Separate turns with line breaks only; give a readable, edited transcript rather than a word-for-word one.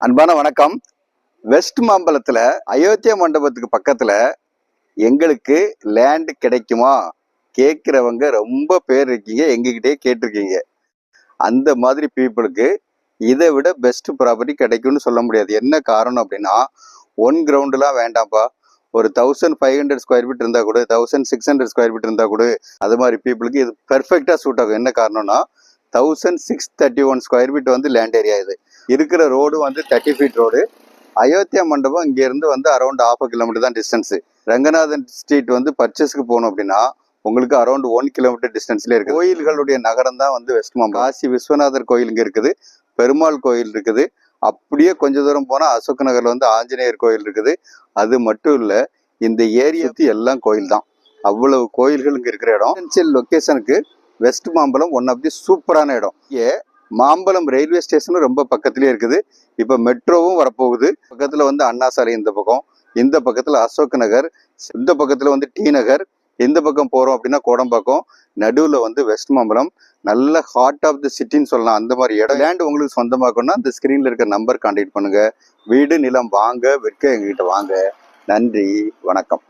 அன்பான வணக்கம். வெஸ்ட் மாம்பலத்துல அயோத்தியா மண்டபத்துக்கு பக்கத்துல எங்களுக்கு லேண்ட் கிடைக்குமா கேட்கிறவங்க ரொம்ப பேர் இருக்கீங்க, எங்ககிட்டே கேட்டிருக்கீங்க. அந்த மாதிரி பீப்புளுக்கு இதை விட பெஸ்ட் ப்ராப்பர்ட்டி கிடைக்கும்னு சொல்ல முடியாது. என்ன காரணம் அப்படின்னா, ஒன் கிரவுண்டுலாம் வேண்டாம்ப்பா, ஒரு 1500 ஸ்கொயர் ஃபீட் இருந்தால் கூட, 1600 ஸ்கொயர் ஃபீட் இருந்தால் கூட, அது மாதிரி பீப்புளுக்கு இது பெர்ஃபெக்டாக சூட் ஆகும். என்ன காரணம்னா, 1631 ஸ்கொயர் ஃபீட் வந்து லேண்ட் ஏரியா. இது இருக்கிற ரோடு வந்து 30 ஃபீட் ரோடு. அயோத்தியா மண்டபம் இங்கேருந்து வந்து அரௌண்ட் 1/2 கிலோமீட்டர் தான் டிஸ்டன்ஸு. ரங்கநாதன் ஸ்ட்ரீட் வந்து பர்ச்சேஸ்க்கு போகணும் அப்படின்னா உங்களுக்கு அரௌண்ட் 1 கிலோமீட்டர் டிஸ்டன்ஸ்லேயே இருக்குது. கோயில்களுடைய நகரம் தான் வந்து வெஸ்ட் மாம்பலம். காசி விஸ்வநாதர் கோயில் இங்கே இருக்குது, பெருமாள் கோயில் இருக்குது. அப்படியே கொஞ்சம் தூரம் போனால் அசோக் நகரில் வந்து ஆஞ்சநேயர் கோயில் இருக்குது. அது மட்டும் இல்லை, இந்த ஏரியாவுக்கு எல்லாம் கோயில் தான். அவ்வளவு கோயில்கள் இங்கே இருக்கிற இடம். லொக்கேஷனுக்கு west Mambalam one of the சூப்பரான இடம். மாம்பலம் ரயில்வே ஸ்டேஷனும் ரொம்ப பக்கத்துலேயே இருக்குது. இப்போ மெட்ரோவும் வரப்போகுது. பக்கத்தில் வந்து அண்ணா சாலை இந்த பக்கம், இந்த பக்கத்தில் அசோக் நகர், இந்த பக்கத்தில் வந்து டி நகர், இந்த பக்கம் போகிறோம் அப்படின்னா கோடம்பாக்கம், நடுவில் வந்து வெஸ்ட் மாம்பலம். நல்ல ஹார்ட் ஆஃப் தி சிட்டின்னு சொல்லலாம். அந்த மாதிரி இடம். லேண்ட் உங்களுக்கு சொந்தமாக்கணும்னா இந்த ஸ்க்ரீனில் இருக்க நம்பர் கான்டாக்ட் பண்ணுங்கள். வீடு நிலம் வாங்க விற்க எங்ககிட்ட வாங்க. நன்றி, வணக்கம்.